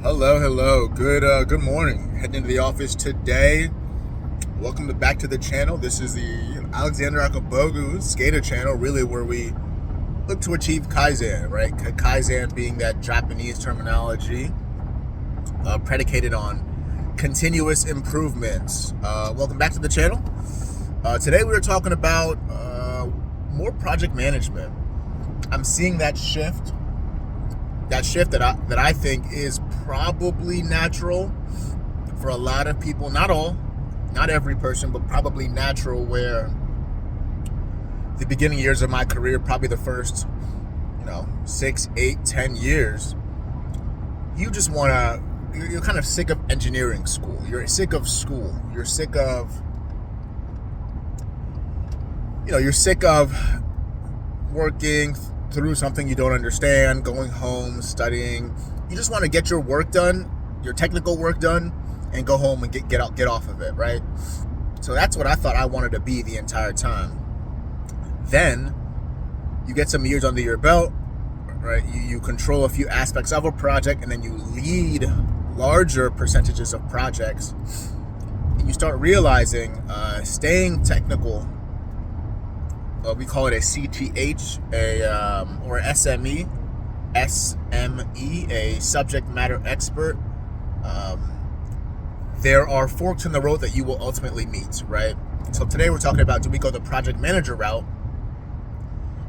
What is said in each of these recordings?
Hello. Good morning. Heading into the office today. Welcome back to the channel. This is the Alexander Akabogu Skater channel, really where we look to achieve Kaizen, right? Kaizen being that Japanese terminology predicated on continuous improvements. Welcome back to the channel. Today we are talking about more project management. I'm seeing that shift that I think is probably natural for a lot of people, not every person, but probably natural, where the beginning years of my career, probably the first 6, 8, 10 years, you're kind of sick of engineering school. You're sick of school. You're sick of working through something you don't understand, going home, studying. You just want to get your work done, your technical work done, and go home and get off of it, right? So that's what I thought I wanted to be the entire time. Then you get some years under your belt, right? You control a few aspects of a project, and then you lead larger percentages of projects, and you start realizing staying technical. We call it a CTH, or SME, a subject matter expert. There are forks in the road that you will ultimately meet, right? So today we're talking about, do we go the project manager route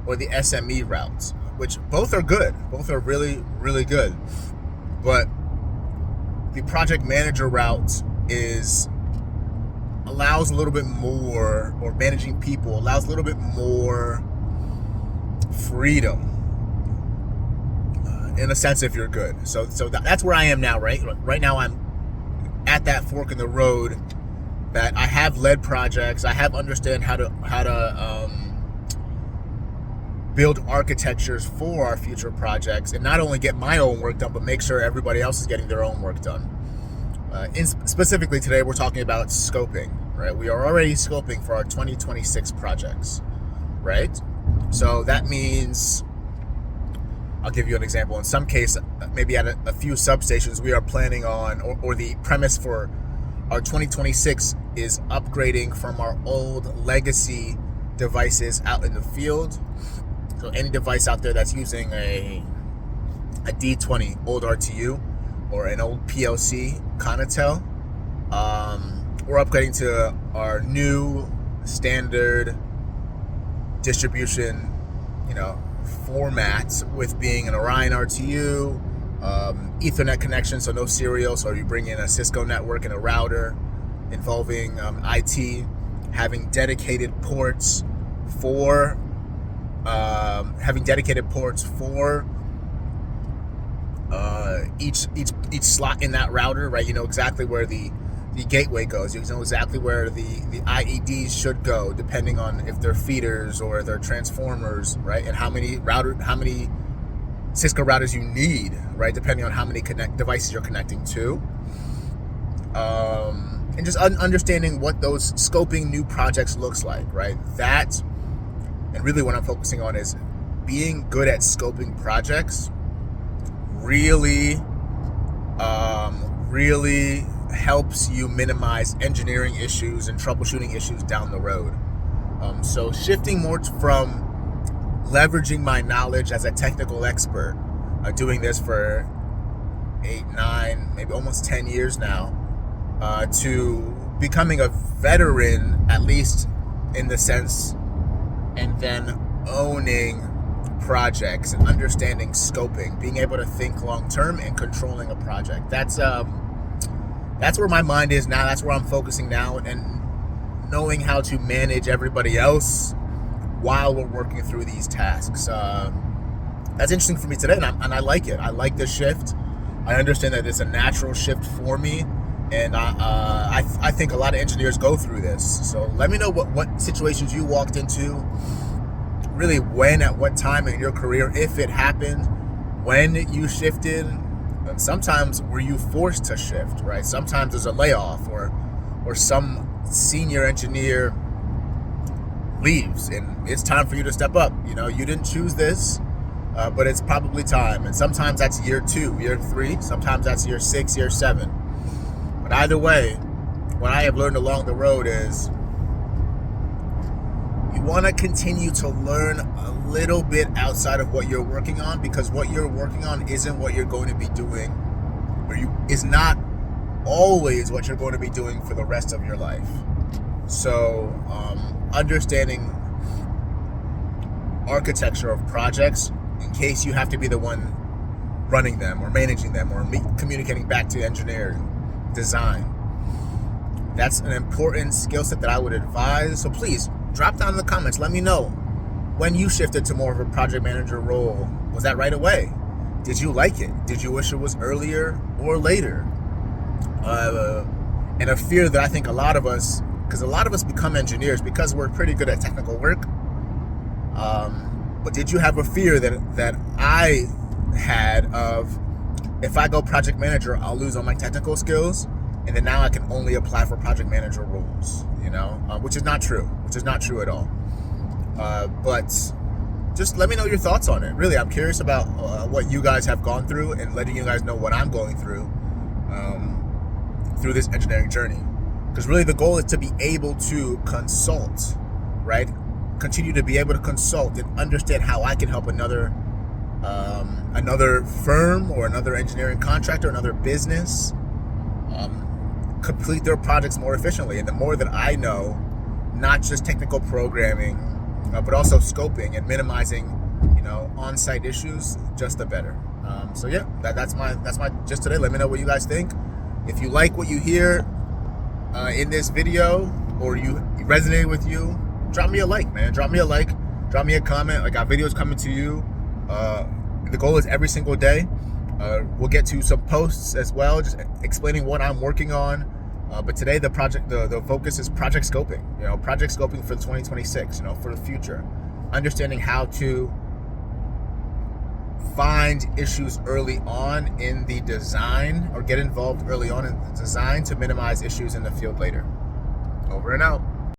or the SME route? Which both are good. Both are really, really good. But the project manager route allows a little bit more, or managing people allows a little bit more freedom, in a sense, if you're good. So that's where I am now, right? Right now I'm at that fork in the road that I have led projects. I have understand how to build architectures for our future projects, and not only get my own work done, but make sure everybody else is getting their own work done. Specifically today, we're talking about scoping, right? We are already scoping for our 2026 projects, right? So that means, I'll give you an example. In some case, maybe at a few substations, we are planning on, or the premise for our 2026 is upgrading from our old legacy devices out in the field. So any device out there that's using a D20 old RTU or an old PLC Conatel, we're upgrading to our new standard distribution, format, with being an Orion RTU, Ethernet connection, so no serial. So you bring in a Cisco network and a router, involving IT, having dedicated ports for each slot in that router, right? You know exactly where the gateway goes. You know exactly where the IEDs should go, depending on if they're feeders or they're transformers, right? And how many Cisco routers you need, right? Depending on how many devices you're connecting to. And just understanding what those scoping new projects looks like, right? That, and really what I'm focusing on, is being good at scoping projects really helps you minimize engineering issues and troubleshooting issues down the road. So shifting more from leveraging my knowledge as a technical expert, doing this for 8, 9, maybe almost 10 years now, to becoming a veteran, at least in the sense, and then owning projects and understanding scoping, being able to think long term and controlling a project. That's where my mind is now. That's where I'm focusing now, and knowing how to manage everybody else while we're working through these tasks. That's interesting for me today, and I like it. I like the shift. I understand that it's a natural shift for me, and I think a lot of engineers go through this. So let me know what situations you walked into, really when, at what time in your career, if it happened, when you shifted. And sometimes were you forced to shift, right? Sometimes there's a layoff, or some senior engineer leaves and it's time for you to step up. You didn't choose this. but it's probably time. And sometimes that's year 2, year 3, sometimes that's year 6, year 7. But either way, what I have learned along the road is you want to continue to learn a little bit outside of what you're working on, because what you're working on isn't what you're going to be doing, or is not always what you're going to be doing for the rest of your life. So understanding architecture of projects, in case you have to be the one running them or managing them or communicating back to engineering, design, that's an important skill set that I would advise. So please drop down in the comments, let me know when you shifted to more of a project manager role. Was that right away? Did you like it? Did you wish it was earlier or later? And a fear that I think a lot of us become engineers because we're pretty good at technical work. But did you have a fear that I had of, if I go project manager, I'll lose all my technical skills, and then now I can only apply for project manager roles, which is not true, at all. But just let me know your thoughts on it. Really, I'm curious about what you guys have gone through, and letting you guys know what I'm going through this engineering journey. Because really the goal is to be able to consult, right? Continue to be able to consult and understand how I can help another firm or another engineering contractor, another business, complete their projects more efficiently. And the more that I know, not just technical programming, but also scoping and minimizing, on-site issues, just the better. So yeah, that's my gist today. Let me know what you guys think. If you like what you hear in this video, or you resonated with you, drop me a like, man. Drop me a like. Drop me a comment. I got videos coming to you. The goal is every single day. We'll get to some posts as well, just explaining what I'm working on. But today the focus is project scoping. Project scoping for 2026. For the future, understanding how to find issues early on in the design, or get involved early on in the design to minimize issues in the field later. Over and out.